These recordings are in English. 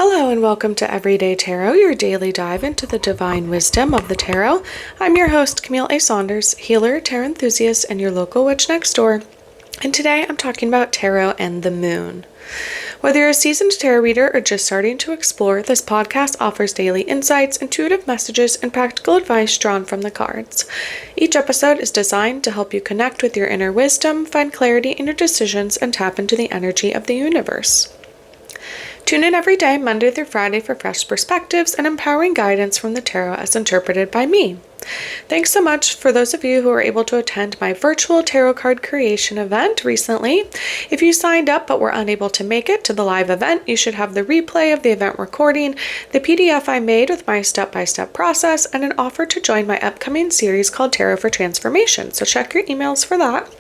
Hello and welcome to Everyday Tarot, your daily dive into the divine wisdom of the tarot. I'm your host, Camille A. Saunders, healer, tarot enthusiast, and your local witch next door. And today I'm talking about tarot and the moon. Whether you're a seasoned tarot reader or just starting to explore, this podcast offers daily insights, intuitive messages, and practical advice drawn from the cards. Each episode is designed to help you connect with your inner wisdom, find clarity in your decisions, and tap into the energy of the universe. Tune in every day, Monday through Friday, for fresh perspectives and empowering guidance from the tarot as interpreted by me. Thanks so much for those of you who were able to attend my virtual tarot card creation event recently. If you signed up but were unable to make it to the live event, you should have the replay of the event recording, the PDF I made with my step-by-step process, and an offer to join my upcoming series called Tarot for Transformation, so check your emails for that.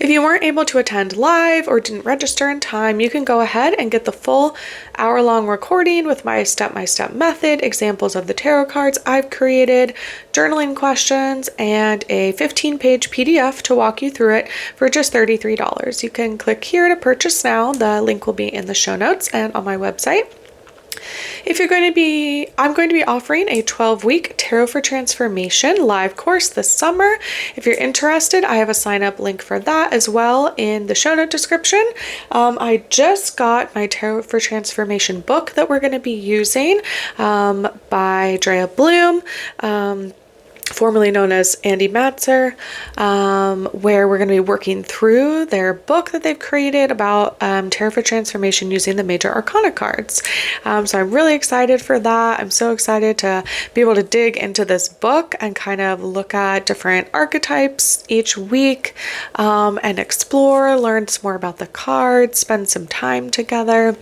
If you weren't able to attend live or didn't register in time, you can go ahead and get the full hour-long recording with my step-by-step method, examples of the tarot cards I've created, journaling questions, and a 15-page PDF to walk you through it for just $33. You can click here to purchase now. The link will be in the show notes and on my website. I'm going to be offering a 12-week Tarot for Transformation live course this summer. If you're interested, I have a sign-up link for that as well in the show note description. I just got my Tarot for Transformation book that we're going to be using by Drea Bloom, formerly known as Andy Matzer, where we're going to be working through their book that they've created about Tarot for Transformation using the major arcana cards. So I'm really excited for that. I'm so excited to be able to dig into this book and kind of look at different archetypes each week and explore, learn some more about the cards, spend some time together.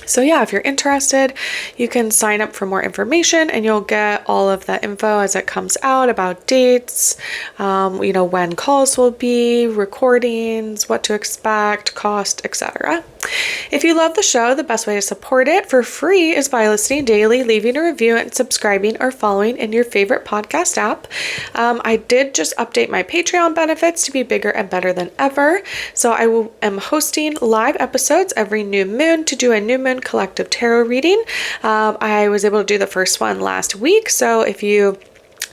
So yeah, if you're interested, you can sign up for more information and you'll get all of the info as it comes out about dates, when calls will be, recordings, what to expect, cost, etc. If you love the show, the best way to support it for free is by listening daily, leaving a review, and subscribing or following in your favorite podcast app. I did just update my Patreon benefits to be bigger and better than ever. So I am hosting live episodes every new moon to do a new moon collective tarot reading. I was able to do the first one last week, so if you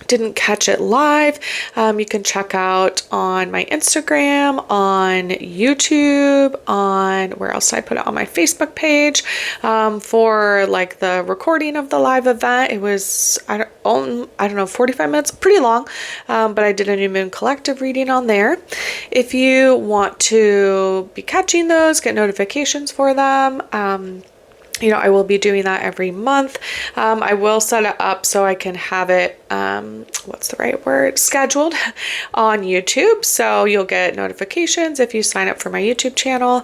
didn't catch it live, you can check out on my Instagram, on YouTube, on where else did I put it, on my Facebook page for like the recording of the live event. It was I don't know 45 minutes, pretty long, but I did a new moon collective reading on there. If you want to be catching those, get notifications for them, I will be doing that every month. I will set it up so I can have it, scheduled on YouTube. So you'll get notifications if you sign up for my YouTube channel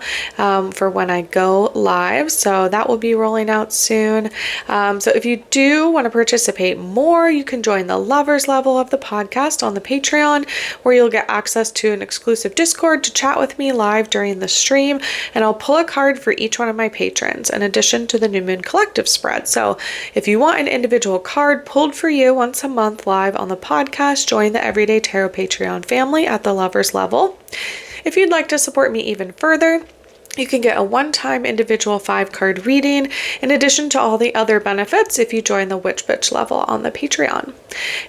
for when I go live. So that will be rolling out soon. So if you do want to participate more, you can join the lovers level of the podcast on the Patreon, where you'll get access to an exclusive Discord to chat with me live during the stream. And I'll pull a card for each one of my patrons, in addition to the New Moon Collective spread. So if you want an individual card pulled for you once a month live on the podcast, join the Everyday Tarot Patreon family at the lovers level. If you'd like to support me even further, you can get a one-time individual 5-card reading in addition to all the other benefits if you join the Witch Bitch level on the Patreon.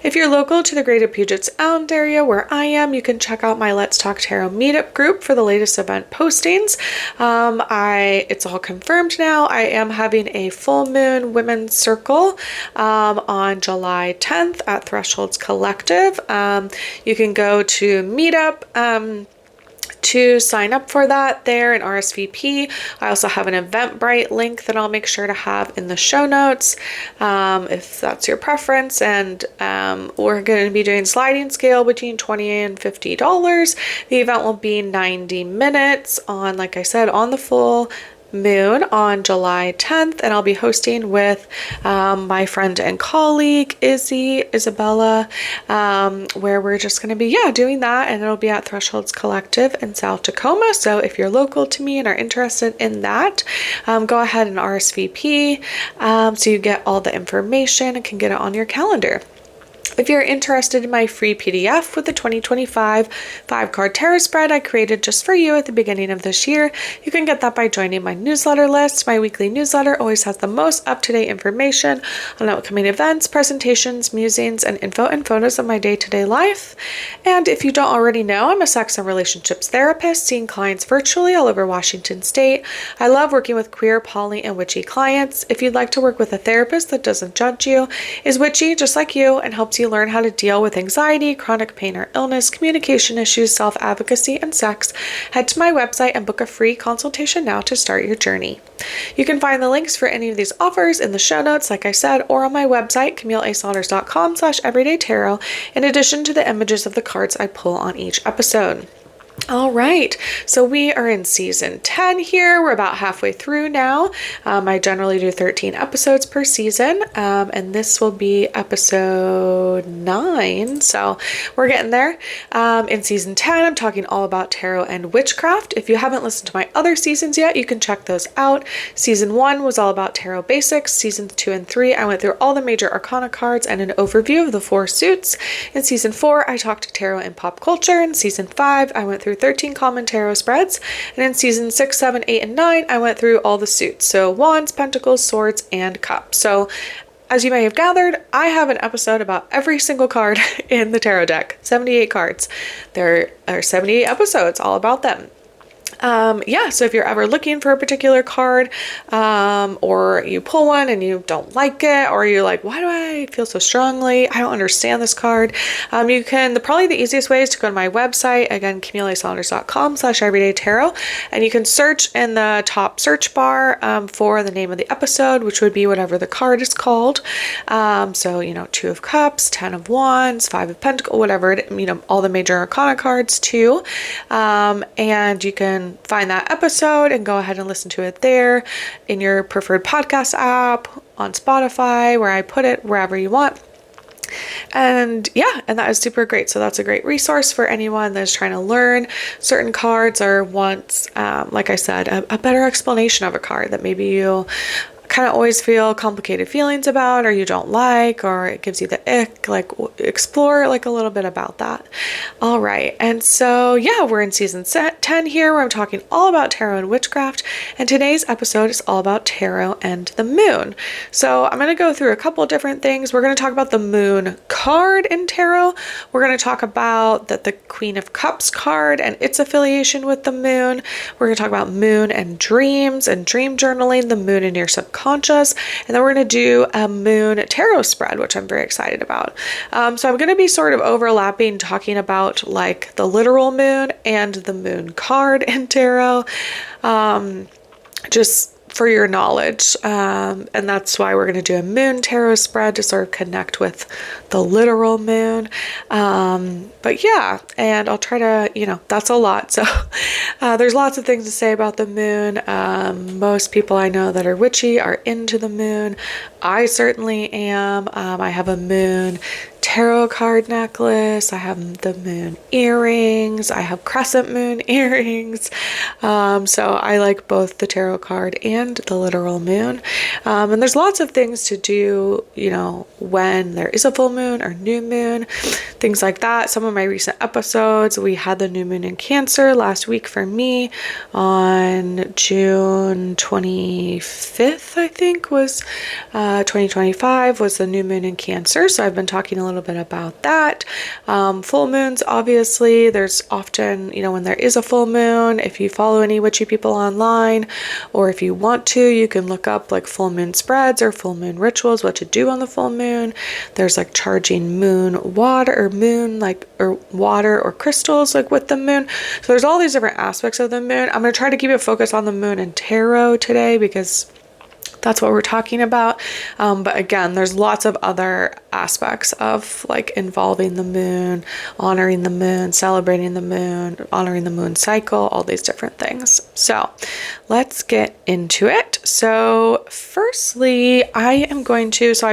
If you're local to the greater Puget Sound area where I am, you can check out my Let's Talk Tarot meetup group for the latest event postings. It's all confirmed now. I am having a full moon women's circle on July 10th at Thresholds Collective. You can go to meetup to sign up for that there in RSVP. I also have an Eventbrite link that I'll make sure to have in the show notes if that's your preference. And we're going to be doing sliding scale between $20 and $50. The event will be 90 minutes on, like I said, on the full moon on July 10th, and I'll be hosting with my friend and colleague Isabella, where we're just going to be doing that, and it'll be at Thresholds Collective in South Tacoma. So if you're local to me and are interested in that, go ahead and RSVP so you get all the information and can get it on your calendar. If you're interested in my free PDF with the 2025 5-card tarot spread I created just for you at the beginning of this year, you can get that by joining my newsletter list. My weekly newsletter always has the most up-to-date information on upcoming events, presentations, musings, and info and photos of my day-to-day life. And if you don't already know, I'm a sex and relationships therapist, seeing clients virtually all over Washington State. I love working with queer, poly, and witchy clients. If you'd like to work with a therapist that doesn't judge you, is witchy just like you, and helps you learn how to deal with anxiety, chronic pain or illness, communication issues, self-advocacy, and sex, head to my website and book a free consultation now to start your journey. You can find the links for any of these offers in the show notes, like I said, or on my website, CamilleASaunders.com/everydaytarot, in addition to the images of the cards I pull on each episode. All right, so we are in season 10 here. We're about halfway through now. I generally do 13 episodes per season, and this will be episode 9, so we're getting there. In season 10, I'm talking all about tarot and witchcraft. If you haven't listened to my other seasons yet, you can check those out. Season 1 was all about tarot basics. Seasons 2 and 3, I went through all the major arcana cards and an overview of the 4 suits. In season 4, I talked tarot and pop culture. In season 5, I went through 13 common tarot spreads, and in season 6, 7, 8, and 9, I went through all the suits, so wands, pentacles, swords, and cups. So as you may have gathered, I have an episode about every single card in the tarot deck. 78 cards. There are 78 episodes all about them. So if you're ever looking for a particular card, or you pull one and you don't like it, or you're like, why do I feel so strongly? I don't understand this card. Probably the easiest way is to go to my website, again, CamilleASaunders.com/everydaytarot, and you can search in the top search bar, for the name of the episode, which would be whatever the card is called. 2 of Cups, 10 of Wands, 5 of Pentacles, whatever, all the major arcana cards too. And you can find that episode and go ahead and listen to it there in your preferred podcast app, on Spotify, where I put it, wherever you want. And that is super great. So that's a great resource for anyone that's trying to learn certain cards or wants, like I said, a better explanation of a card that maybe you kind of always feel complicated feelings about, or you don't like, or it gives you the ick. Like, explore like a little bit about that. All right, and so we're in season 10 here, where I'm talking all about tarot and witchcraft, and today's episode is all about tarot and the moon. So I'm going to go through a couple different things. We're going to talk about the moon card in tarot. We're going to talk about the Queen of Cups card and its affiliation with the moon. We're going to talk about moon and dreams and dream journaling, the moon in your subconscious, and then we're going to do a moon tarot spread, which I'm very excited about. So I'm going to be sort of overlapping, talking about like the literal moon and the moon card in tarot, just for your knowledge, and that's why we're going to do a moon tarot spread to sort of connect with the literal moon. And I'll try to, that's a lot. So there's lots of things to say about the moon. Most people I know that are witchy are into the moon. I certainly am. I have a moon tarot card necklace. I have the moon earrings. I have crescent moon earrings. So I like both the tarot card and the literal moon. And there's lots of things to do, when there is a full moon or new moon, things like that. Some of my recent episodes, we had the new moon in Cancer last week for me on June 25th, I think was 2025 was the new moon in Cancer. So I've been talking a little bit about that. Full moons, obviously, there's often, when there is a full moon, if you follow any witchy people online, or if you want to, you can look up like full moon spreads or full moon rituals, what to do on the full moon. There's like charging moon water or water or crystals like with the moon. So there's all these different aspects of the moon. I'm going to try to keep it focused on the moon and tarot today because that's what we're talking about. But again, there's lots of other aspects of like involving the moon, honoring the moon, celebrating the moon, honoring the moon cycle, all these different things. So let's get into it. So firstly, I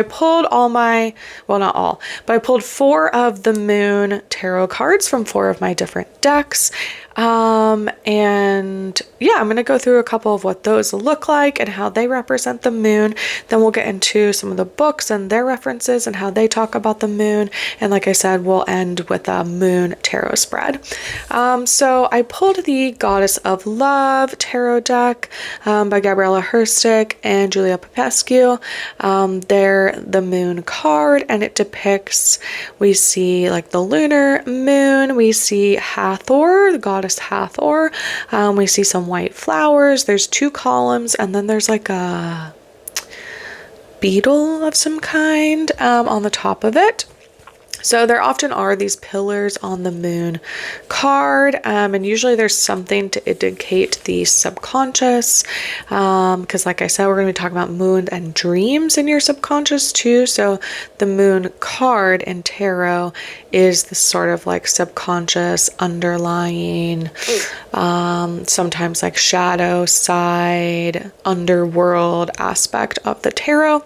pulled not all, but I pulled 4 of the moon tarot cards from 4 of my different decks. And yeah, I'm going to go through a couple of what those look like and how they represent the moon. Then we'll get into some of the books and their references and how they talk about the moon. And like I said, we'll end with a moon tarot spread. So I pulled the Goddess of Love tarot deck by Gabriella Herstick and Julia Popescu. They're the moon card, and it depicts, we see like the lunar moon, we see Hathor, the goddess Hathor, we see some white flowers, there's 2 columns, and then there's like a beetle of some kind on the top of it. So there often are these pillars on the moon card, and usually there's something to indicate the subconscious, because like I said, we're going to be talking about moon and dreams in your subconscious too. So the moon card in tarot is the sort of like subconscious underlying, sometimes like shadow side, underworld aspect of the tarot.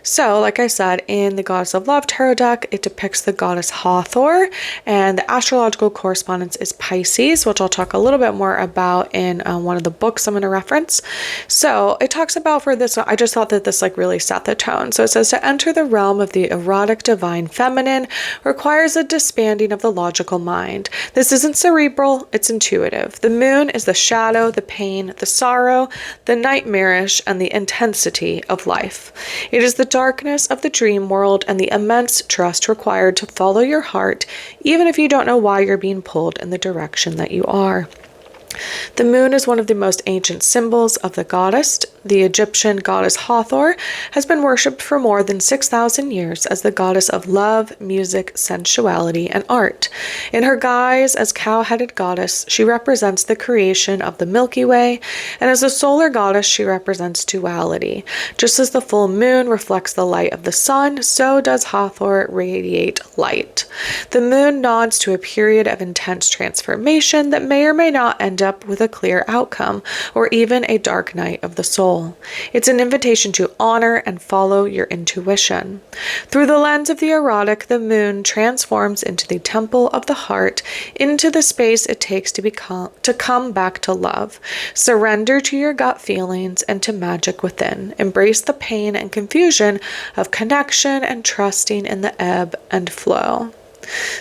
So, like I said, in the Goddess of Love tarot deck, it depicts the goddess Hathor, and the astrological correspondence is Pisces, which I'll talk a little bit more about in one of the books I'm going to reference. So, it talks about for this, I just thought that this like really set the tone. So, it says to enter the realm of the erotic divine feminine requires a disbanding of the logical mind. This isn't cerebral, it's intuitive. The moon is the shadow, the pain, the sorrow, the nightmarish, and the intensity of life. It is the darkness of the dream world and the immense trust required to follow your heart, even if you don't know why you're being pulled in the direction that you are. The moon is one of the most ancient symbols of the goddess. The Egyptian goddess Hathor has been worshipped for more than 6,000 years as the goddess of love, music, sensuality, and art. In her guise as cow-headed goddess, she represents the creation of the Milky Way, and as a solar goddess, she represents duality. Just as the full moon reflects the light of the sun, so does Hathor radiate light. The moon nods to a period of intense transformation that may or may not end up with a clear outcome, or even a dark night of the soul. It's an invitation to honor and follow your intuition. Through the lens of the erotic, the moon transforms into the temple of the heart, into the space it takes to come back to love. Surrender to your gut feelings and to magic within. Embrace the pain and confusion of connection and trusting in the ebb and flow.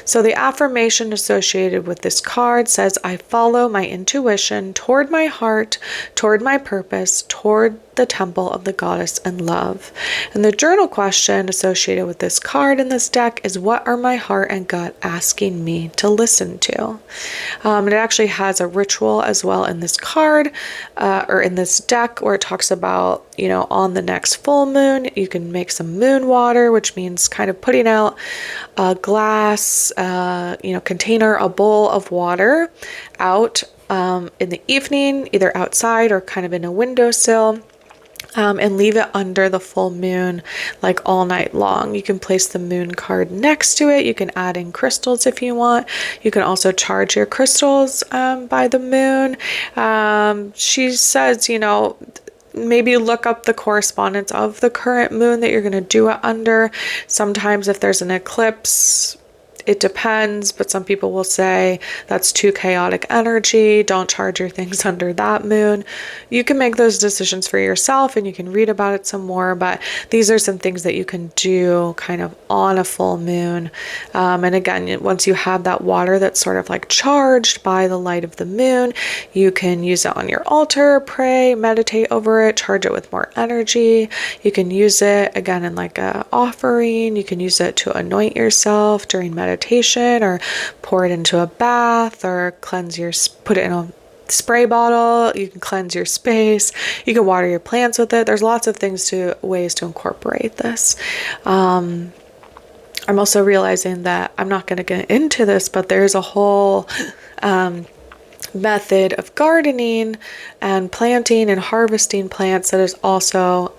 So the affirmation associated with this card says, I follow my intuition toward my heart, toward my purpose, toward the temple of the goddess and love. And the journal question associated with this card in this deck is, what are my heart and gut asking me to listen to? It actually has a ritual as well in this card, or in this deck, where it talks about, on the next full moon, you can make some moon water, which means kind of putting out a glass, container, a bowl of water out in the evening, either outside or kind of in a windowsill. And leave it under the full moon like all night long. You can place the moon card next to it. You can add in crystals if you want. You can also charge your crystals by the moon. She says, maybe look up the correspondence of the current moon that you're going to do it under. Sometimes if there's an eclipse, it depends, but some people will say that's too chaotic energy. Don't charge your things under that moon. You can make those decisions for yourself, and you can read about it some more, but these are some things that you can do kind of on a full moon. And again, once you have that water that's sort of like charged by the light of the moon, you can use it on your altar, pray, meditate over it, charge it with more energy. You can use it again in like a offering. You can use it to anoint yourself during meditation, or pour it into a bath, or put it in a spray bottle. You can cleanse your space. You can water your plants with it. There's lots of ways to incorporate this. I'm also realizing that I'm not going to get into this, but there's a whole method of gardening and planting and harvesting plants that is also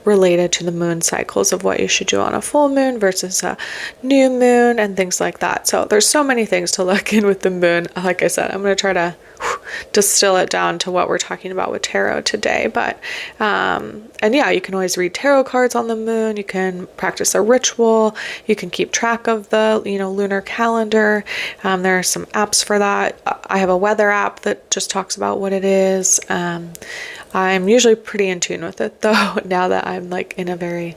related to the moon cycles of what you should do on a full moon versus a new moon and things like that. So there's so many things to look in with the moon. Like I said, I'm going to try to distill it down to what we're talking about with tarot today. But and yeah, you can always read tarot cards on the moon. You can practice a ritual. You can keep track of the lunar calendar. There are some apps for that. I have a weather app that just talks about what it is. I'm usually pretty in tune with it though, now that I'm like in a very,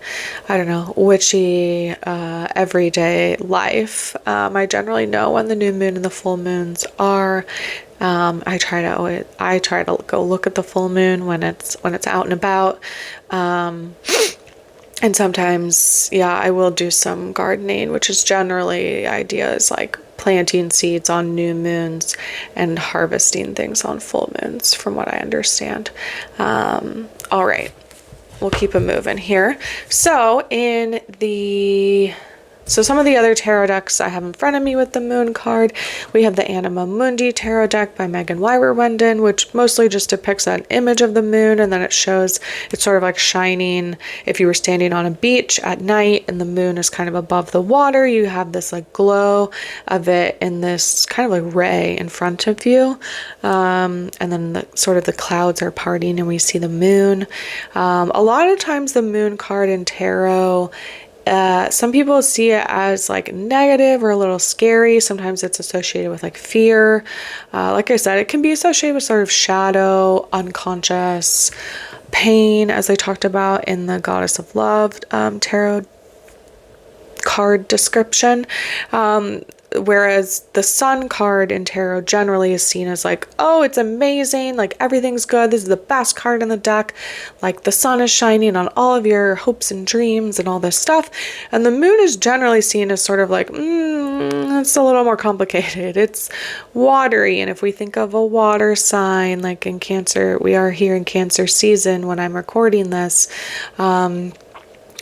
I don't know, witchy, everyday life. I generally know when the new moon and the full moons are. I try to go look at the full moon when it's out and about. And sometimes, yeah, I will do some gardening, which is generally ideas like planting seeds on new moons and harvesting things on full moons, from what I understand. All right, we'll keep it moving here. So some of the other tarot decks I have in front of me with the moon card, we have the Anima Mundi tarot deck by Megan Weirer-Wenden, which mostly just depicts an image of the moon, and then it shows it's sort of like shining. If you were standing on a beach at night and the moon is kind of above the water, you have this like glow of it in this kind of like ray in front of you. And then the clouds are parting and we see the moon. A lot of times the moon card in tarot, some people see it as like negative or a little scary. Sometimes it's associated with like fear. Like I said, it can be associated with sort of shadow, unconscious, pain, as I talked about in the Goddess of Love tarot card description. Whereas the sun card in tarot generally is seen as like, oh, it's amazing, like everything's good, this is the best card in the deck, like the sun is shining on all of your hopes and dreams and all this stuff. And the moon is generally seen as sort of like, it's a little more complicated, it's watery. And if we think of a water sign, like in Cancer, we are here in Cancer season when I'm recording this,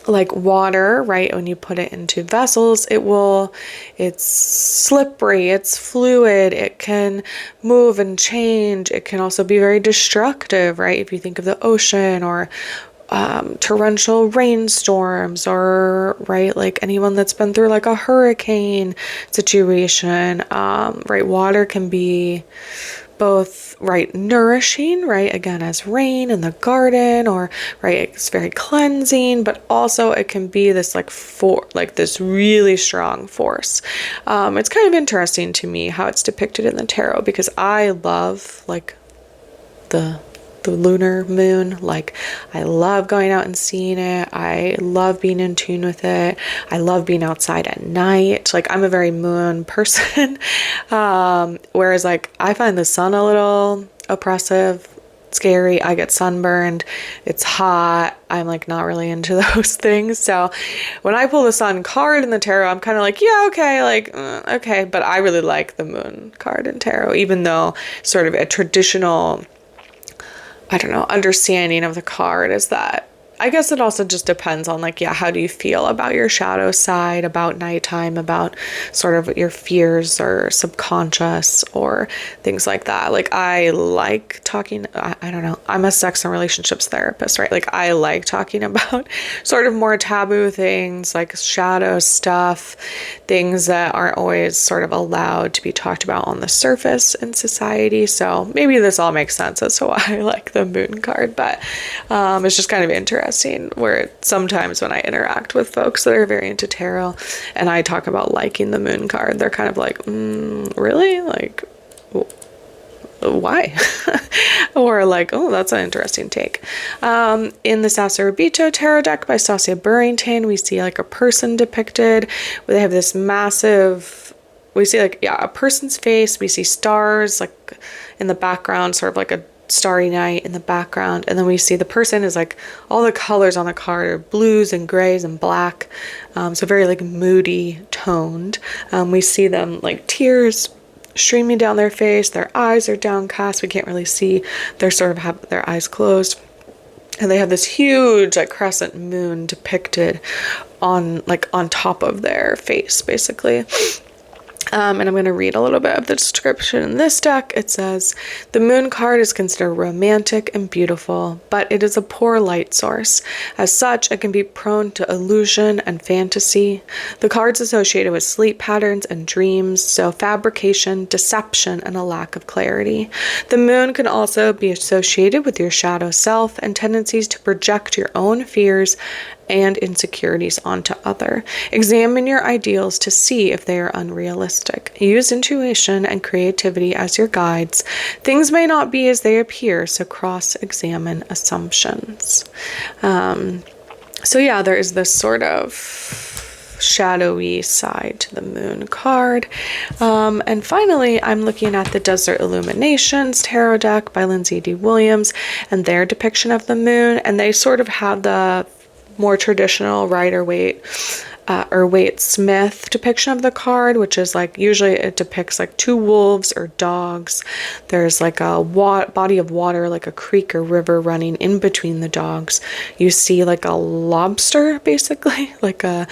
like water, right? When you put it into vessels, it's slippery, it's fluid, it can move and change. It can also be very destructive, right? If you think of the ocean or torrential rainstorms, or right, like anyone that's been through like a hurricane situation, right? Water can be both, right, nourishing, right, again, as rain in the garden, or right, it's very cleansing, but also it can be this like this really strong force. It's kind of interesting to me how it's depicted in the tarot, because I love like the lunar moon. Like I love going out and seeing it. I love being in tune with it. I love being outside at night. Like I'm a very moon person. Whereas like I find the sun a little oppressive, scary. I get sunburned. It's hot. I'm like not really into those things. So when I pull the sun card in the tarot, I'm kind of like, yeah, okay, like, okay. But I really like the moon card in tarot, even though sort of a traditional, I don't know, understanding of the card is that, I guess it also just depends on like, yeah, how do you feel about your shadow side, about nighttime, about sort of your fears or subconscious or things like that. Like I like talking, I don't know, I'm a sex and relationships therapist, right? Like I like talking about sort of more taboo things, like shadow stuff, things that aren't always sort of allowed to be talked about on the surface in society. So maybe this all makes sense as to why I like the moon card, but it's just kind of interesting where sometimes when I interact with folks that are very into tarot and I talk about liking the moon card, they're kind of like, really? Like, why? Or like, oh, that's an interesting take. In the Sacerobito tarot deck by Stasia Burrington, we see like a person depicted where they have this massive, we see like, yeah, a person's face. We see stars like in the background, sort of like a starry night in the background, and then we see the person is like, all the colors on the card are blues and grays and black, so very like moody toned. We see them like tears streaming down their face, their eyes are downcast, we can't really see, they're sort of have their eyes closed, and they have this huge like crescent moon depicted on top of their face basically. And I'm going to read a little bit of the description in this deck. It says, the moon card is considered romantic and beautiful, but it is a poor light source. As such, it can be prone to illusion and fantasy. The card's associated with sleep patterns and dreams, so fabrication, deception, and a lack of clarity. The moon can also be associated with your shadow self and tendencies to project your own fears and insecurities onto other. Examine your ideals to see if they are unrealistic. Use intuition and creativity as your guides. Things may not be as they appear, so cross-examine assumptions. So yeah, there is this sort of shadowy side to the moon card. And finally, I'm looking at the Desert Illuminations tarot deck by Lindsay D. Williams and their depiction of the moon, and they sort of have the more traditional Rider-Waite Smith depiction of the card, which is like usually it depicts like two wolves or dogs. There's like a body of water, like a creek or river running in between the dogs. You see like a lobster, basically, like a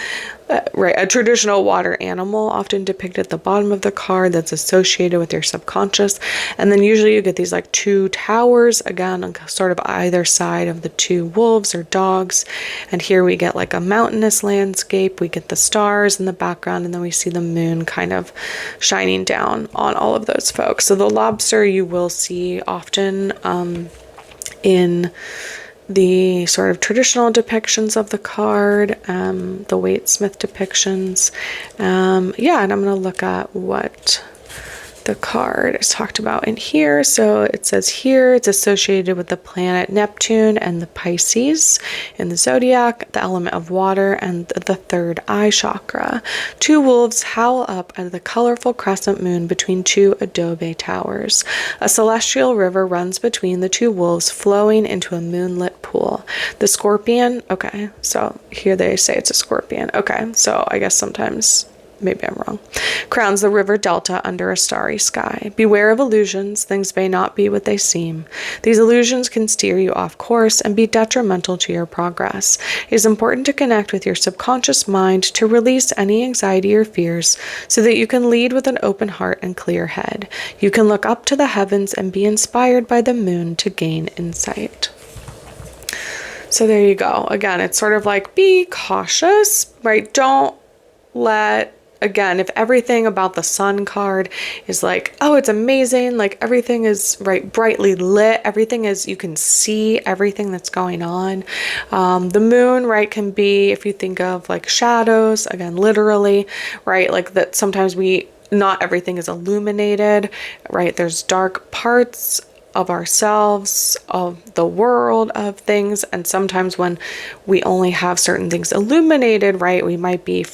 traditional water animal often depicted at the bottom of the card that's associated with your subconscious. And then usually you get these like two towers, again, on sort of either side of the two wolves or dogs. And here we get like a mountainous landscape. We get the stars in the background, and then we see the moon kind of shining down on all of those folks. So the lobster you will see often in the sort of traditional depictions of the card, the Waite Smith depictions. Yeah, and I'm going to look at what the card is talked about in here. So it says here it's associated with the planet Neptune and the Pisces in the zodiac, the element of water, and the third eye chakra. Two wolves howl up at the colorful crescent moon between two adobe towers. A celestial river runs between the two wolves, flowing into a moonlit pool. The scorpion, okay, so here they say it's a scorpion. Okay, so I guess sometimes maybe I'm wrong, crowns the river delta under a starry sky. Beware of illusions. Things may not be what they seem. These illusions can steer you off course and be detrimental to your progress. It is important to connect with your subconscious mind to release any anxiety or fears so that you can lead with an open heart and clear head. You can look up to the heavens and be inspired by the moon to gain insight. So there you go. Again, it's sort of like be cautious, right? Don't let, again, if everything about the sun card is like, oh, it's amazing, like everything is right brightly lit, everything is, you can see everything that's going on. The moon, right, can be, if you think of like shadows, again, literally, right, like that sometimes not everything is illuminated, right? There's dark parts of ourselves, of the world, of things. And sometimes when we only have certain things illuminated, right, we might be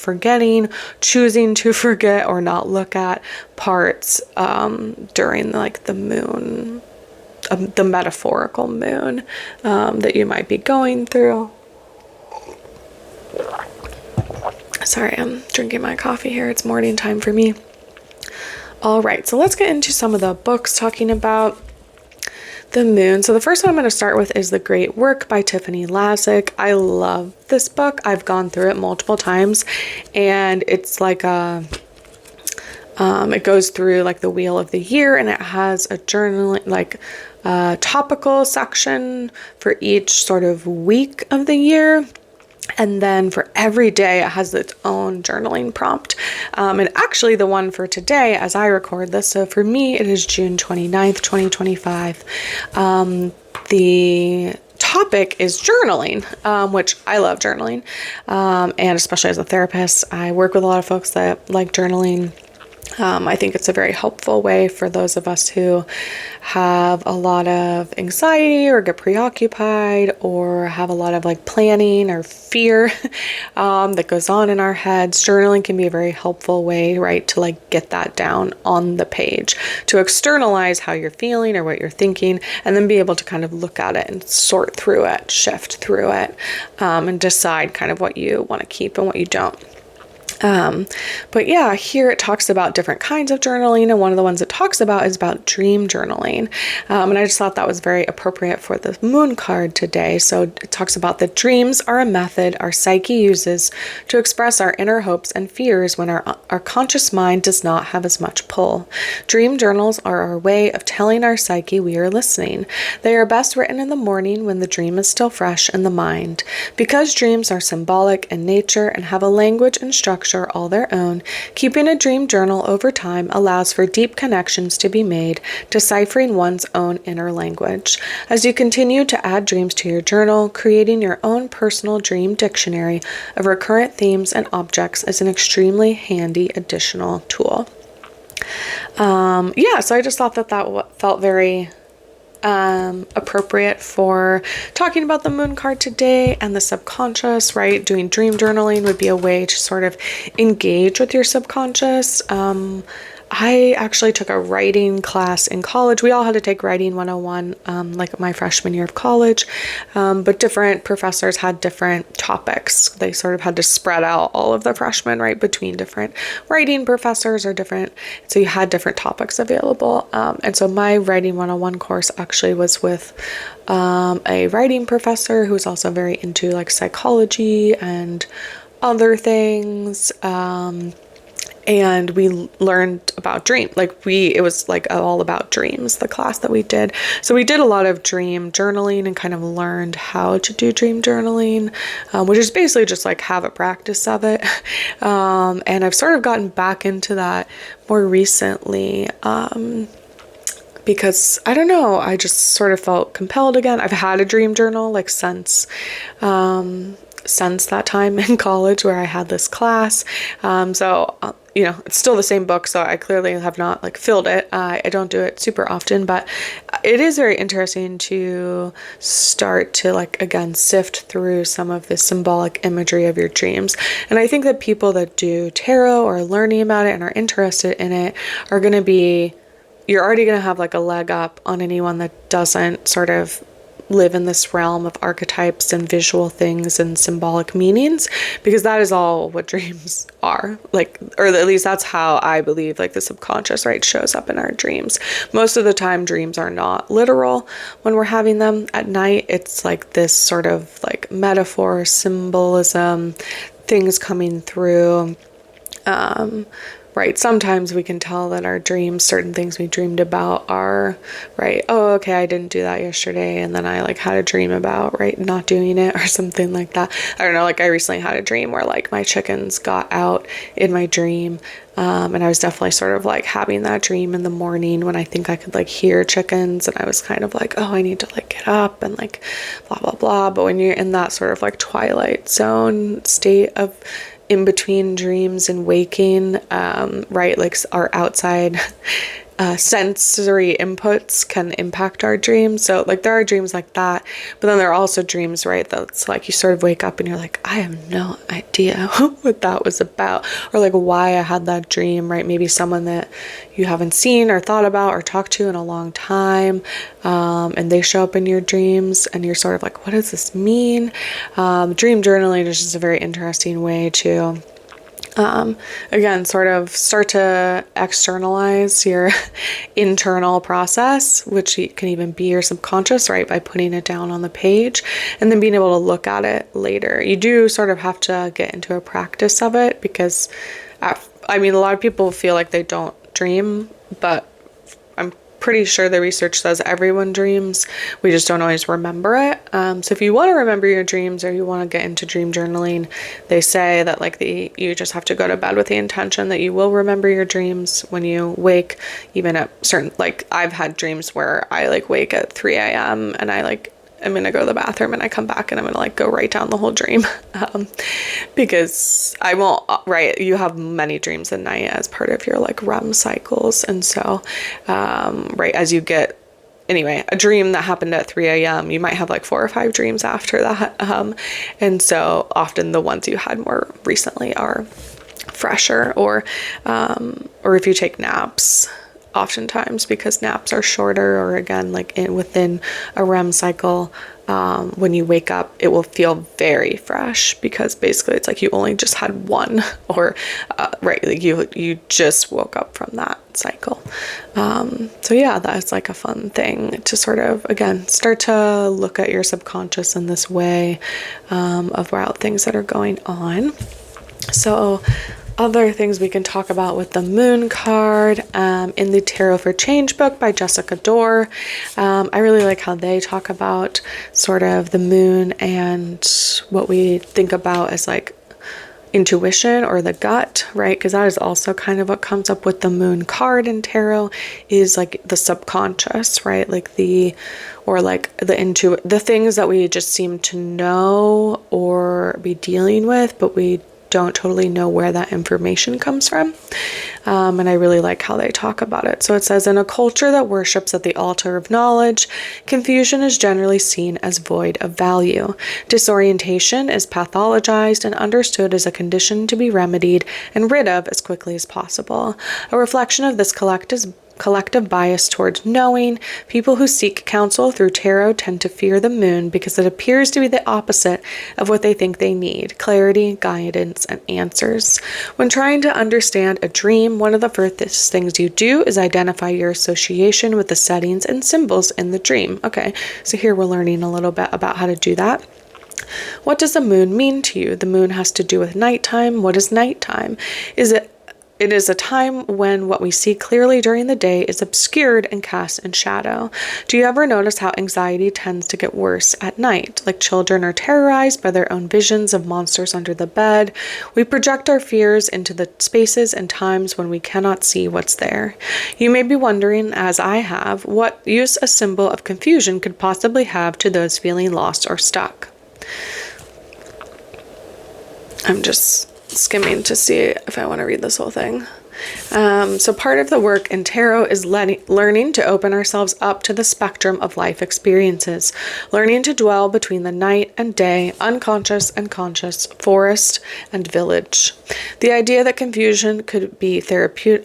choosing to forget or not look at parts during like the moon, the metaphorical moon that you might be going through. Sorry, I'm drinking my coffee here. It's morning time for me. All right, so let's get into some of the books talking about the moon. So the first one I'm going to start with is The Great Work by Tiffany Lazick. I love this book. I've gone through it multiple times, and it's like it goes through like the wheel of the year, and it has a journaling, like topical section for each sort of week of the year. And then for every day, it has its own journaling prompt. And actually the one for today, as I record this, so for me, it is June 29th, 2025. The topic is journaling, which I love journaling. And especially as a therapist, I work with a lot of folks that like journaling. I think it's a very helpful way for those of us who have a lot of anxiety or get preoccupied or have a lot of like planning or fear that goes on in our heads. Journaling can be a very helpful way, right, to like get that down on the page, to externalize how you're feeling or what you're thinking, and then be able to kind of look at it and sort through it, shift through it, and decide kind of what you want to keep and what you don't. But yeah, here it talks about different kinds of journaling, and one of the ones it talks about is about dream journaling. And I just thought that was very appropriate for the moon card today. So it talks about that dreams are a method our psyche uses to express our inner hopes and fears when our conscious mind does not have as much pull. Dream journals are our way of telling our psyche we are listening. They are best written in the morning when the dream is still fresh in the mind. Because dreams are symbolic in nature and have a language and structure all their own, keeping a dream journal over time allows for deep connections to be made, deciphering one's own inner language. As you continue to add dreams to your journal, creating your own personal dream dictionary of recurrent themes and objects is an extremely handy additional tool. So I just thought that felt very appropriate for talking about the moon card today and the subconscious, right? Doing dream journaling would be a way to sort of engage with your subconscious. I actually took a writing class in college. We all had to take writing 101, like my freshman year of college, but different professors had different topics. They sort of had to spread out all of the freshmen, right, between different writing professors or different, so you had different topics available. And so my writing 101 course actually was with a writing professor who was also very into like psychology and other things. And we learned about it was like all about dreams, the class that we did. So we did a lot of dream journaling and kind of learned how to do dream journaling, which is basically just like have a practice of it. And I've sort of gotten back into that more recently, because I don't know, I just sort of felt compelled again. I've had a dream journal like since that time in college where I had this class. It's still the same book, so I clearly have not like filled it. I don't do it super often, but it is very interesting to start to like, again, sift through some of the symbolic imagery of your dreams. And I think that people that do tarot or are learning about it and are interested in it are going to you're already going to have like a leg up on anyone that doesn't sort of live in this realm of archetypes and visual things and symbolic meanings, because that is all what dreams are, like, or at least that's how I believe like the subconscious, right, shows up in our dreams. Most of the time dreams are not literal when we're having them at night. It's like this sort of like metaphor, symbolism, things coming through. Right, sometimes we can tell that our dreams, certain things we dreamed about are, right, oh, okay, I didn't do that yesterday, and then I like had a dream about, right, not doing it or something like that. I don't know, like I recently had a dream where like my chickens got out in my dream, and I was definitely sort of like having that dream in the morning when I think I could like hear chickens, and I was kind of like, oh, I need to like get up and like blah, blah, blah. But when you're in that sort of like twilight zone state of in between dreams and waking, right, like our outside sensory inputs can impact our dreams. So like there are dreams like that, but then there are also dreams, right, that's like you sort of wake up and you're like, I have no idea what that was about, or like why I had that dream, right? Maybe someone that you haven't seen or thought about or talked to in a long time, and they show up in your dreams and you're sort of like, what does this mean? Dream journaling is just a very interesting way to again, sort of start to externalize your internal process, which can even be your subconscious, right, by putting it down on the page and then being able to look at it later. You do sort of have to get into a practice of it because, a lot of people feel like they don't dream, but I'm pretty sure the research says everyone dreams. We just don't always remember it. So if you want to remember your dreams or you want to get into dream journaling, they say that like you just have to go to bed with the intention that you will remember your dreams when you wake, even at certain, like I've had dreams where I like wake at 3 a.m. and I'm going to go to the bathroom and I come back and I'm going to like go write down the whole dream. Because I won't, right, you have many dreams at night as part of your like REM cycles. And so, right, as you get, anyway, a dream that happened at 3 a.m., you might have like 4 or 5 dreams after that. And so often the ones you had more recently are fresher, or if you take naps, oftentimes because naps are shorter, or again, like within a REM cycle, when you wake up, it will feel very fresh because basically it's like you only just had one, or right, like you just woke up from that cycle. So yeah, that's like a fun thing to sort of, again, start to look at your subconscious in this way, about things that are going on. So other things we can talk about with the moon card, in the Tarot for Change book by Jessica Dorr. I really like how they talk about sort of the moon and what we think about as like intuition or the gut, right? Because that is also kind of what comes up with the moon card in tarot, is like the subconscious, right? Like the things that we just seem to know or be dealing with, but we don't totally know where that information comes from. And I really like how they talk about it. So it says, in a culture that worships at the altar of knowledge, confusion is generally seen as void of value. Disorientation is pathologized and understood as a condition to be remedied and rid of as quickly as possible. A reflection of this collective bias towards knowing, people who seek counsel through tarot tend to fear the moon because it appears to be the opposite of what they think they need: clarity, guidance, and answers. When trying to understand a dream, one of the first things you do is identify your association with the settings and symbols in the dream. Okay, so here we're learning a little bit about how to do that. What does the moon mean to you? The moon has to do with nighttime. What is nighttime? It is a time when what we see clearly during the day is obscured and cast in shadow. Do you ever notice how anxiety tends to get worse at night? Like children are terrorized by their own visions of monsters under the bed. We project our fears into the spaces and times when we cannot see what's there. You may be wondering, as I have, what use a symbol of confusion could possibly have to those feeling lost or stuck. I'm just skimming to see if I want to read this whole thing. So part of the work in tarot is learning to open ourselves up to the spectrum of life experiences, learning to dwell between the night and day, unconscious and conscious, forest and village. The idea that confusion could be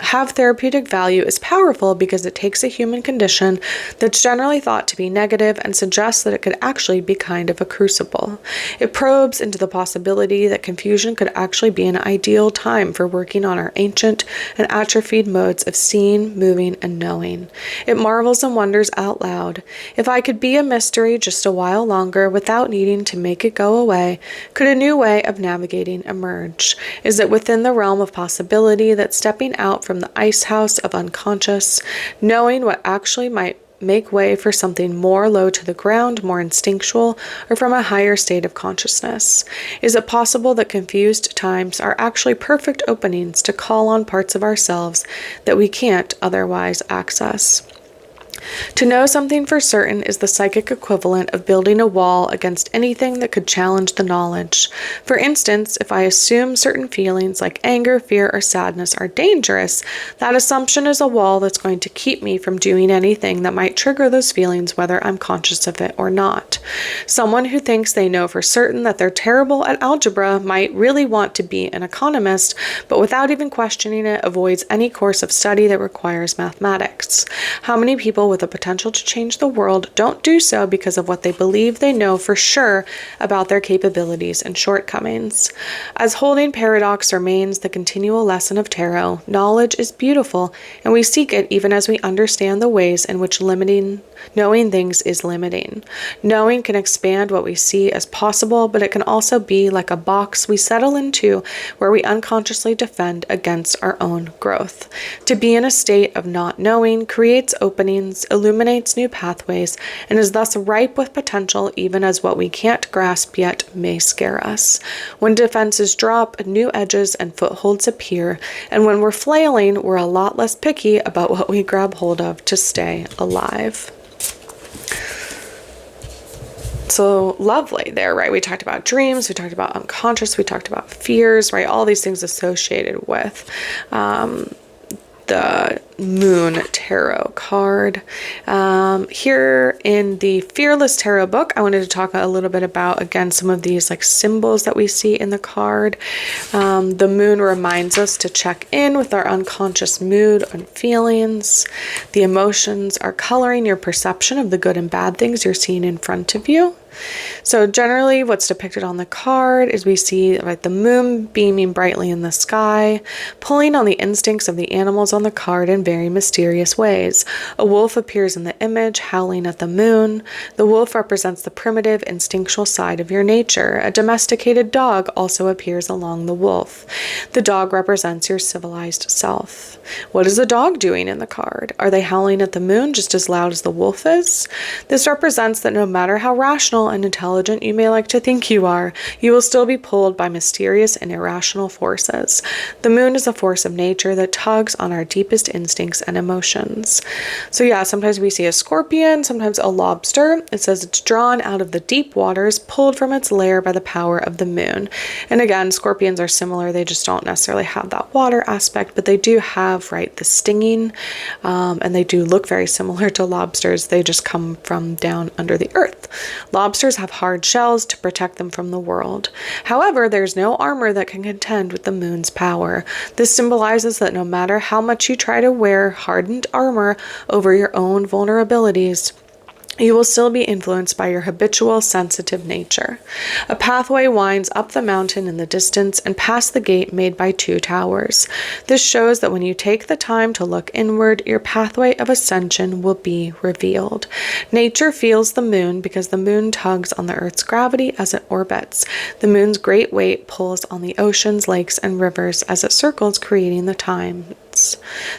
have therapeutic value is powerful because it takes a human condition that's generally thought to be negative and suggests that it could actually be kind of a crucible. It probes into the possibility that confusion could actually be an ideal time for working on our ancient and atrophied modes of seeing, moving, and knowing. It marvels and wonders out loud. If I could be a mystery just a while longer without needing to make it go away, could a new way of navigating emerge? Is it within the realm of possibility that stepping out from the ice house of unconscious, knowing what actually might make way for something more low to the ground, more instinctual, or from a higher state of consciousness? Is it possible that confused times are actually perfect openings to call on parts of ourselves that we can't otherwise access? To know something for certain is the psychic equivalent of building a wall against anything that could challenge the knowledge. For instance, if I assume certain feelings like anger, fear, or sadness are dangerous, that assumption is a wall that's going to keep me from doing anything that might trigger those feelings, whether I'm conscious of it or not. Someone who thinks they know for certain that they're terrible at algebra might really want to be an economist, but without even questioning it, avoids any course of study that requires mathematics. How many people with the potential to change the world don't do so because of what they believe they know for sure about their capabilities and shortcomings? As holding paradox remains the continual lesson of tarot, knowledge is beautiful, and we seek it even as we understand the ways in which knowing things is limiting. Knowing can expand what we see as possible, but it can also be like a box we settle into where we unconsciously defend against our own growth. To be in a state of not knowing creates openings, illuminates new pathways, and is thus ripe with potential even as what we can't grasp yet may scare us. When defenses drop, new edges and footholds appear, and when we're flailing, we're a lot less picky about what we grab hold of to stay alive. So lovely there, right? We talked about dreams, we talked about unconscious, we talked about fears, right? All these things associated with the Moon Tarot card. Here in the Fearless Tarot book, I wanted to talk a little bit about, again, some of these like symbols that we see in the card. The moon reminds us to check in with our unconscious mood and feelings. The emotions are coloring your perception of the good and bad things you're seeing in front of you. So generally what's depicted on the card is we see like the moon beaming brightly in the sky, pulling on the instincts of the animals on the card in very mysterious ways. A wolf appears in the image, howling at the moon. The wolf represents the primitive, instinctual side of your nature. A domesticated dog also appears along the wolf. The dog represents your civilized self. What is the dog doing in the card? Are they howling at the moon just as loud as the wolf is? This represents that no matter how rational and intelligent you may like to think you are, you will still be pulled by mysterious and irrational forces. The moon is a force of nature that tugs on our deepest instincts and emotions. So yeah, sometimes we see a scorpion, sometimes a lobster. It says it's drawn out of the deep waters, pulled from its lair by the power of the moon. And again, scorpions are similar. They just don't necessarily have that water aspect, but they do have, right, the stinging, and they do look very similar to lobsters. They just come from down under the earth. Lobsters have hard shells to protect them from the world. However, there's no armor that can contend with the moon's power. This symbolizes that no matter how much you try to wear hardened armor over your own vulnerabilities, you will still be influenced by your habitual sensitive nature. A pathway winds up the mountain in the distance and past the gate made by 2 towers. This shows that when you take the time to look inward, your pathway of ascension will be revealed. Nature feels the moon because the moon tugs on the Earth's gravity as it orbits. The moon's great weight pulls on the oceans, lakes, and rivers as it circles, creating the times.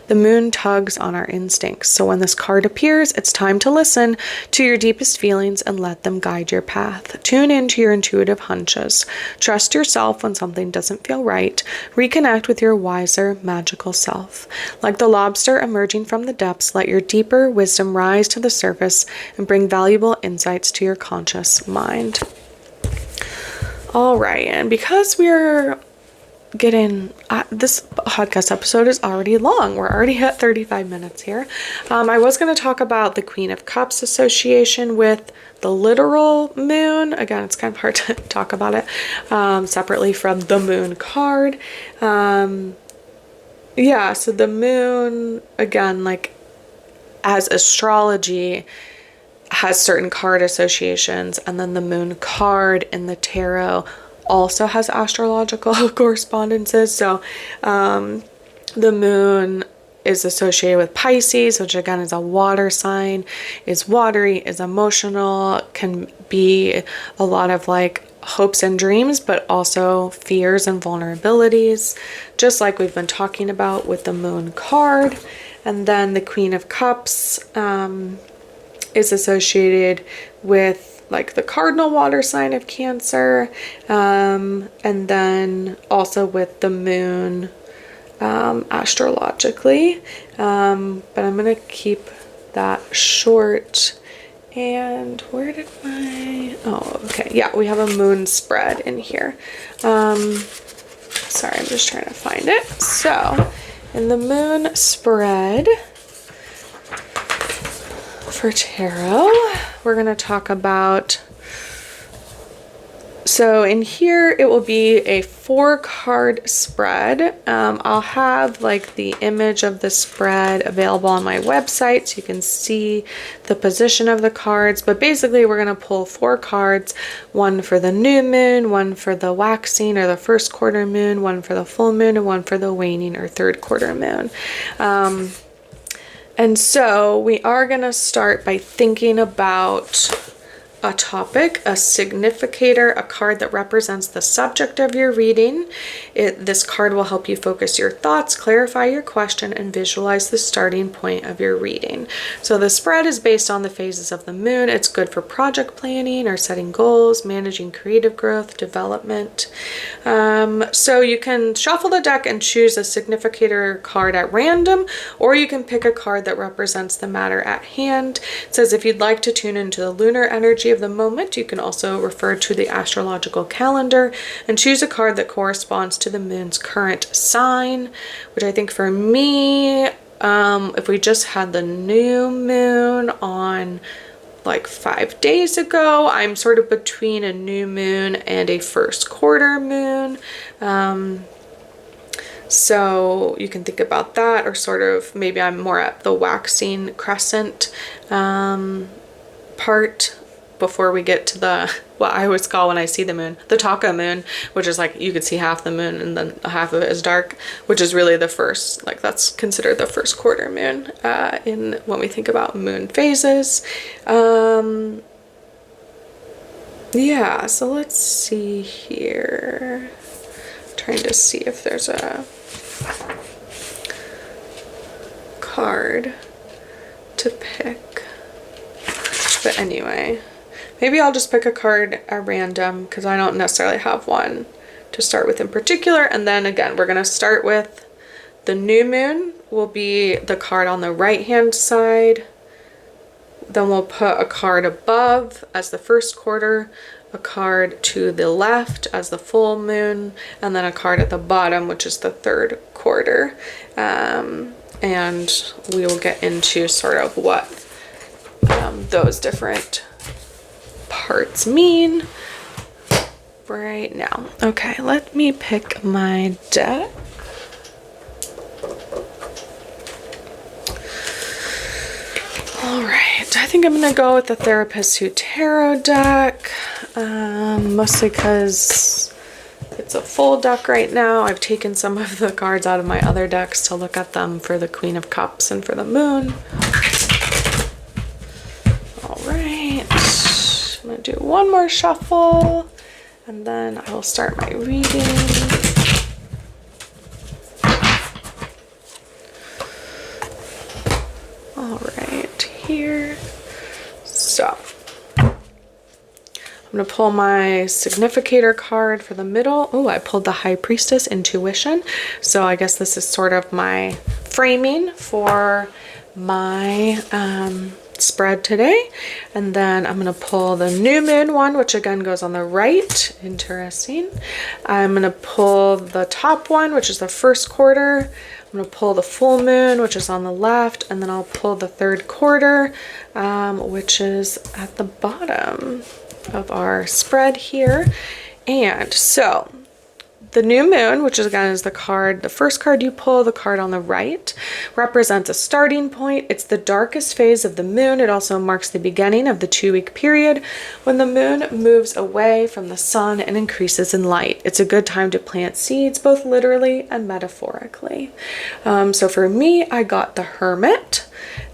The moon tugs on our instincts. So when this card appears, it's time to listen to your deepest feelings and let them guide your path. Tune into your intuitive hunches. Trust yourself when something doesn't feel right. Reconnect with your wiser, magical self. Like the lobster emerging from the depths, let your deeper wisdom rise to the surface and bring valuable insights to your conscious mind. All right, and because we're getting this podcast episode is already long. We're already at 35 minutes here. I was going to talk about the Queen of Cups association with the literal moon. Again, it's kind of hard to talk about it separately from the moon card. Yeah, so the moon, again, like as astrology has certain card associations, and then the moon card in the tarot also has astrological correspondences. So the moon is associated with Pisces, which again is a water sign, is watery, is emotional, can be a lot of like hopes and dreams, but also fears and vulnerabilities, just like we've been talking about with the moon card. And then the Queen of Cups is associated with like the cardinal water sign of Cancer, and then also with the moon astrologically, but I'm gonna keep that short. And where did okay, yeah, we have a moon spread in here. Sorry, I'm just trying to find it. So in the moon spread for tarot, we're going to talk about, so in here it will be a 4-card spread. I'll have like the image of the spread available on my website so you can see the position of the cards, but basically we're going to pull 4 cards, one for the new moon, one for the waxing or the first quarter moon, one for the full moon, and one for the waning or third quarter moon. And so we are going to start by thinking about a topic, a significator, a card that represents the subject of your reading. This card will help you focus your thoughts, clarify your question, and visualize the starting point of your reading. So the spread is based on the phases of the moon. It's good for project planning or setting goals, managing creative growth, development. So you can shuffle the deck and choose a significator card at random, or you can pick a card that represents the matter at hand. It says if you'd like to tune into the lunar energy energy of the moment. You can also refer to the astrological calendar and choose a card that corresponds to the moon's current sign, which I think for me, if we just had the new moon on like 5 days ago, I'm sort of between a new moon and a first quarter moon. So you can think about that, or sort of maybe I'm more at the waxing crescent part before we get to the, what I always call when I see the moon, the taco moon, which is like you could see half the moon and then half of it is dark, which is really the first, like that's considered the first quarter moon in when we think about moon phases. Yeah, so let's see here. Trying to see if there's a card to pick. But anyway, maybe I'll just pick a card at random because I don't necessarily have one to start with in particular. And then again, we're going to start with the new moon will be the card on the right hand side. Then we'll put a card above as the first quarter, a card to the left as the full moon, and then a card at the bottom, which is the third quarter. And we will get into sort of what those different parts mean right now. Okay, let me pick my deck. All right, I think I'm gonna go with the Therapist Who Tarot deck, mostly because it's a full deck right now. I've taken some of the cards out of my other decks to look at them for the Queen of Cups and for the moon. All right, I'm gonna do one more shuffle and then I will start my reading. All right, here. So I'm gonna pull my significator card for the middle. Oh, I pulled the High Priestess, Intuition. So I guess this is sort of my framing for my spread today. And then I'm gonna pull the new moon one, which again goes on the right. Interesting. I'm gonna pull the top one, which is the first quarter. I'm gonna pull the full moon, which is on the left, and then I'll pull the third quarter, which is at the bottom of our spread here. And so the new moon, which is again is the card, the first card you pull, the card on the right, represents a starting point. It's the darkest phase of the moon. It also marks the beginning of the 2-week period when the moon moves away from the sun and increases in light. It's a good time to plant seeds, both literally and metaphorically. So for me, I got the Hermit,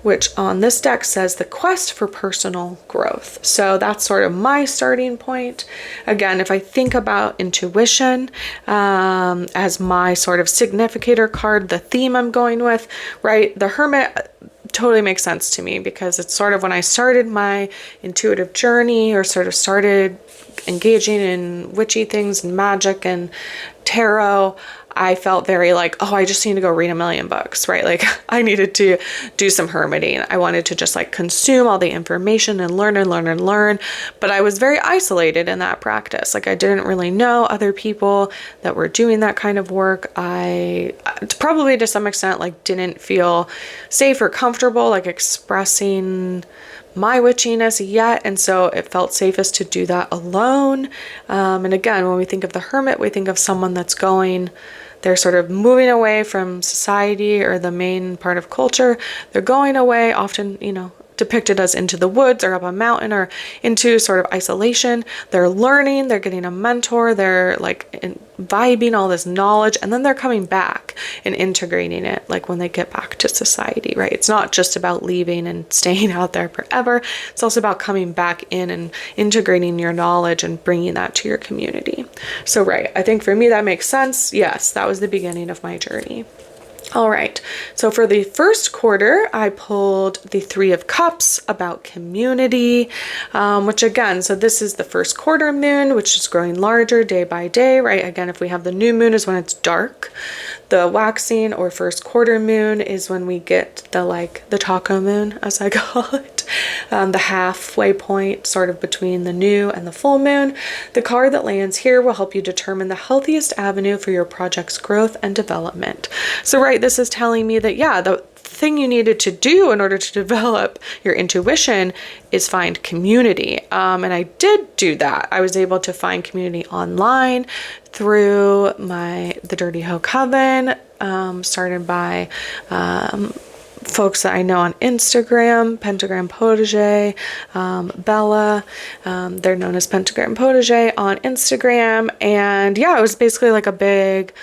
which on this deck says the quest for personal growth. So that's sort of my starting point. Again, if I think about intuition as my sort of significator card, the theme I'm going with, right? The Hermit totally makes sense to me because it's sort of when I started my intuitive journey or sort of started engaging in witchy things and magic and tarot, I felt very like, oh, I just need to go read a million books, right? Like I needed to do some hermiting. I wanted to just like consume all the information and learn and learn and learn. But I was very isolated in that practice. Like I didn't really know other people that were doing that kind of work. I probably to some extent like didn't feel safe or comfortable like expressing my witchiness yet, and so it felt safest to do that alone. And again, when we think of the Hermit, we think of someone that's going, they're sort of moving away from society or the main part of culture. They're going away, often, you know, depicted as into the woods or up a mountain or into sort of isolation. They're learning, they're getting a mentor, they're like vibing all this knowledge, and then they're coming back and integrating it like when they get back to society, right? It's not just about leaving and staying out there forever. It's also about coming back in and integrating your knowledge and bringing that to your community. So, right, I think for me that makes sense. Yes, that was the beginning of my journey. All right, so for the first quarter, I pulled the Three of Cups about community, which again, so this is the first quarter moon, which is growing larger day by day, right? Again, if we have the new moon is when it's dark. The waxing or first quarter moon is when we get the like the taco moon, as I call it. the halfway point sort of between the new and the full moon. The card that lands here will help you determine the healthiest avenue for your project's growth and development. So, right, this is telling me that, yeah, the thing you needed to do in order to develop your intuition is find community. And I did do that. I was able to find community online through the Dirty Hoe Coven, started by folks that I know on Instagram, Pentagram Protege, Bella, they're known as Pentagram Protege on Instagram. And yeah, it was basically like a big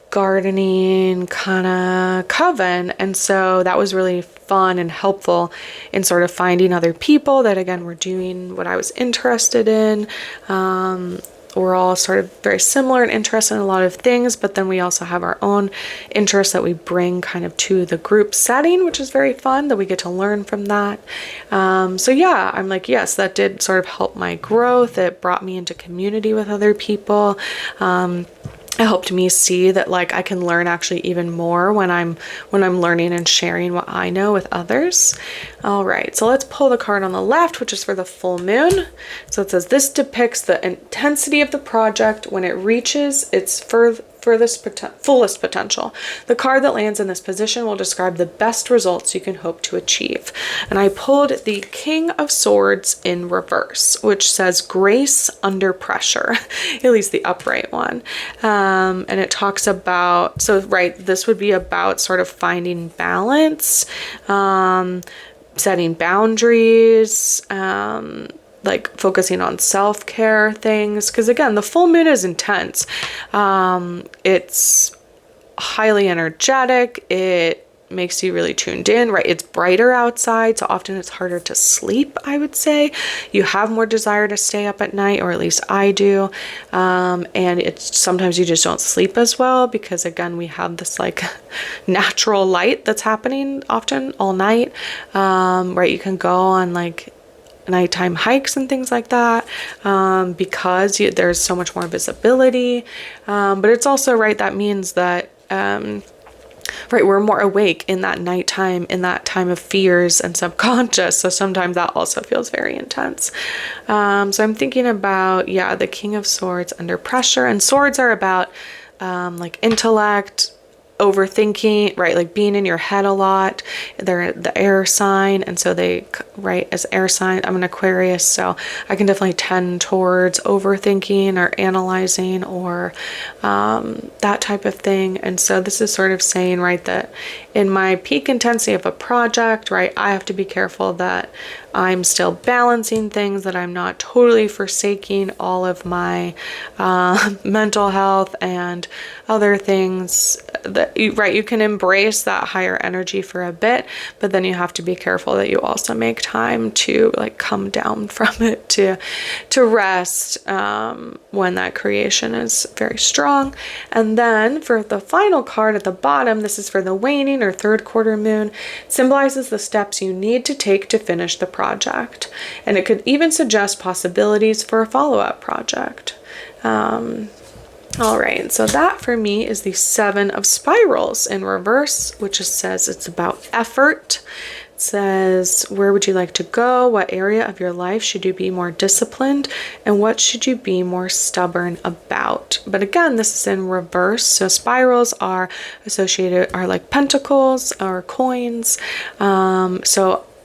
gardening kind of coven. And so that was really fun and helpful in sort of finding other people that, again, were doing what I was interested in. We're all sort of very similar and interested in a lot of things, but then we also have our own interests that we bring kind of to the group setting, which is very fun that we get to learn from that. So yeah, I'm like, yes, that did sort of help my growth. It brought me into community with other people. It helped me see that like I can learn actually even more when I'm learning and sharing what I know with others. All right, so let's pull the card on the left, which is for the full moon. So it says, this depicts the intensity of the project when it reaches its fullest potential. The card that lands in this position will describe the best results you can hope to achieve. And I pulled the King of Swords in reverse, which says grace under pressure, at least the upright one. And it talks about, so right, this would be about sort of finding balance, setting boundaries, like focusing on self-care things. Because again, the full moon is intense. It's highly energetic. It makes you really tuned in, right? It's brighter outside, so often it's harder to sleep, I would say. You have more desire to stay up at night, or at least I do. And it's sometimes you just don't sleep as well because, again, we have this like natural light that's happening often all night, right? You can go on like nighttime hikes and things like that, because there's so much more visibility. But it's also, right, that means that, right, we're more awake in that nighttime, in that time of fears and subconscious. So sometimes that also feels very intense. So I'm thinking about, yeah, the King of Swords under pressure. And swords are about like intellect, overthinking, right? Like being in your head a lot. They're the air sign. And so they, right, as air sign, I'm an Aquarius. So I can definitely tend towards overthinking or analyzing or that type of thing. And so this is sort of saying, right, that in my peak intensity of a project, right, I have to be careful that I'm still balancing things, that I'm not totally forsaking all of my mental health and other things. That right, you can embrace that higher energy for a bit, but then you have to be careful that you also make time to like come down from it, to rest when that creation is very strong. And then for the final card at the bottom, this is for the waning or third quarter moon. It symbolizes the steps you need to take to finish the project, and it could even suggest possibilities for a follow-up project. All right, so that for me is the Seven of Spirals in reverse, which just says it's about effort. It says, where would you like to go? What area of your life should you be more disciplined? And what should you be more stubborn about? But again, this is in reverse. So spirals are like pentacles or coins. And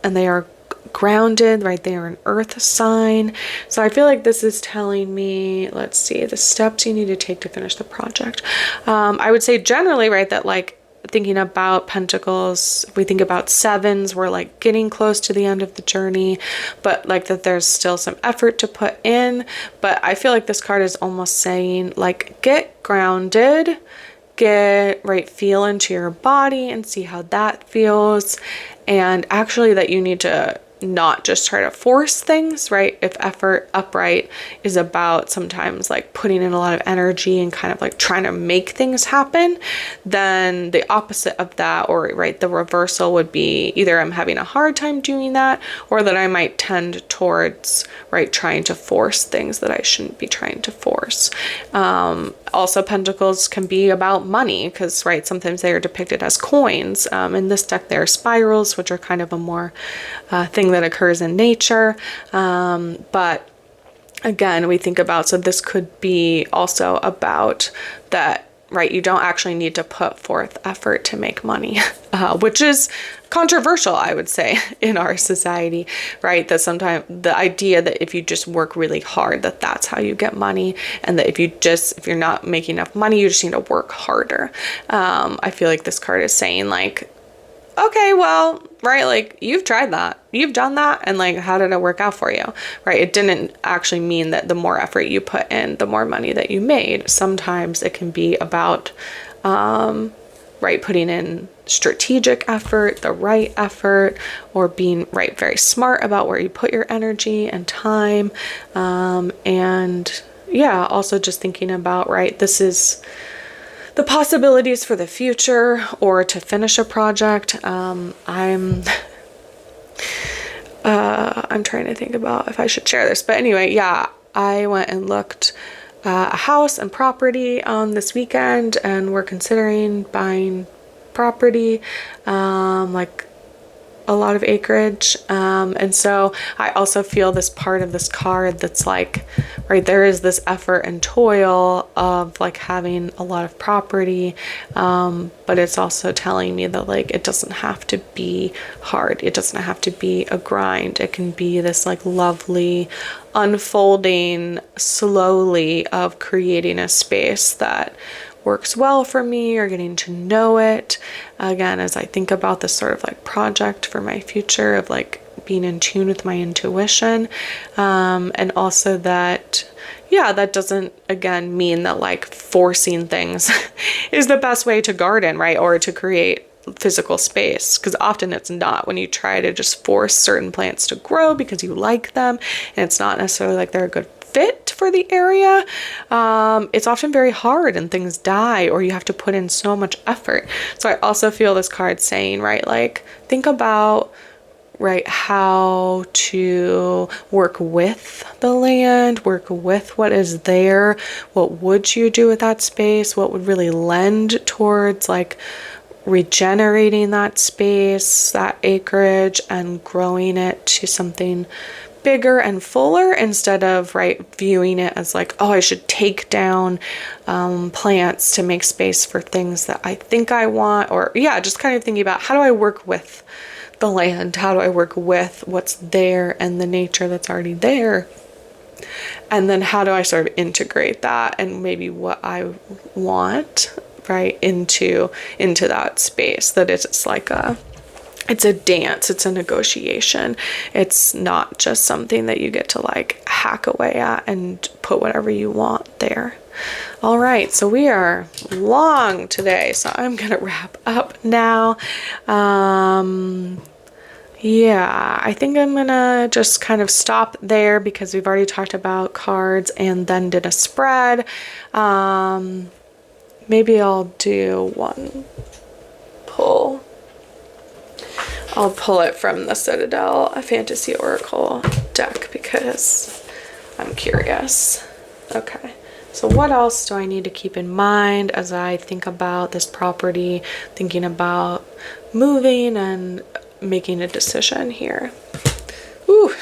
they are grounded, right? They are an earth sign. So I feel like this is telling me, let's see, the steps you need to take to finish the project. I would say generally, right, that like thinking about pentacles, if we think about sevens, we're like getting close to the end of the journey, but like that there's still some effort to put in. But I feel like this card is almost saying like, get grounded, feel into your body and see how that feels. And actually that you need to not just try to force things, right? If effort upright is about sometimes like putting in a lot of energy and kind of like trying to make things happen, then the opposite of that, or right, the reversal would be either I'm having a hard time doing that, or that I might tend towards, right, trying to force things that I shouldn't be trying to force. Also, pentacles can be about money because, right, sometimes they are depicted as coins. In this deck, there are spirals, which are kind of a more thing that occurs in nature. But again, we think about, so this could be also about that, right? You don't actually need to put forth effort to make money, which is controversial, I would say, in our society, right? That sometimes the idea that if you just work really hard, that that's how you get money, and that if you're not making enough money, you just need to work harder. I feel like this card is saying like, okay, well, right, like you've tried that, you've done that, and like, how did it work out for you, right? It didn't actually mean that the more effort you put in, the more money that you made. Sometimes it can be about, right, putting in strategic effort, the right effort, or being, right, very smart about where you put your energy and time. And yeah, also just thinking about, right, this is the possibilities for the future or to finish a project. I'm trying to think about if I should share this, but anyway, yeah, I went and looked a house and property on this weekend, and we're considering buying property, like a lot of acreage. And so I also feel this part of this card that's like, right, there is this effort and toil of like having a lot of property, but it's also telling me that like it doesn't have to be hard, it doesn't have to be a grind, it can be this like lovely unfolding slowly of creating a space that works well for me, or getting to know it. Again, as I think about this sort of like project for my future of like being in tune with my intuition, and also that, yeah, that doesn't again mean that like forcing things is the best way to garden, right, or to create physical space, because often it's not. When you try to just force certain plants to grow because you like them and it's not necessarily like they're a good fit for the area, it's often very hard and things die, or you have to put in so much effort. So I also feel this card saying, right, like think about, right, how to work with the land, work with what is there. What would you do with that space? What would really lend towards like regenerating that space, that acreage, and growing it to something bigger and fuller, instead of, right, viewing it as like, oh, I should take down plants to make space for things that I think I want. Or yeah, just kind of thinking about, how do I work with the land? How do I work with what's there and the nature that's already there? And then how do I sort of integrate that and maybe what I want, right, into that space, that it's like it's a dance, it's a negotiation. It's not just something that you get to like hack away at and put whatever you want there. All right, so we are long today, so I'm gonna wrap up now. Yeah, I think I'm gonna just kind of stop there because we've already talked about cards and then did a spread. Maybe I'll do one pull. I'll pull it from the Citadel, a Fantasy Oracle deck, because I'm curious. Okay, so what else do I need to keep in mind as I think about this property, thinking about moving and making a decision here? Ooh.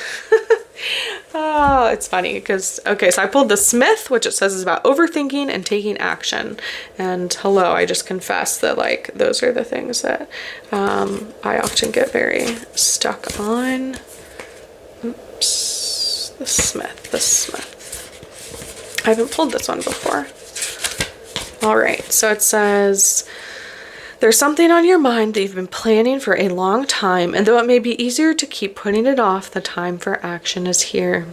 Oh, it's funny because, okay, so I pulled the Smith, which it says is about overthinking and taking action. And hello, I just confess that like those are the things that I often get very stuck on. Oops, the Smith. I haven't pulled this one before. All right, so it says, there's something on your mind that you've been planning for a long time, and though it may be easier to keep putting it off, the time for action is here.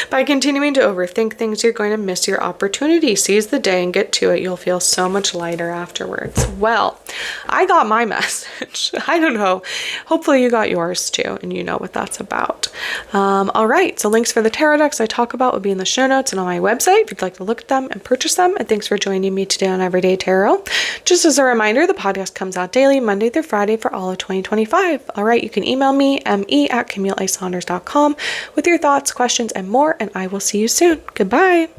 By continuing to overthink things, you're going to miss your opportunity. Seize the day and get to it. You'll feel so much lighter afterwards. Well, I got my message. I don't know. Hopefully you got yours too, and you know what that's about. All right, so links for the tarot decks I talk about will be in the show notes and on my website if you'd like to look at them and purchase them. And thanks for joining me today on Everyday Tarot. Just as a reminder, the podcast comes out daily, Monday through Friday for all of 2025. All right, you can email me, me@CamilleASaunders.com, with your thoughts, questions, and more, and I will see you soon. Goodbye.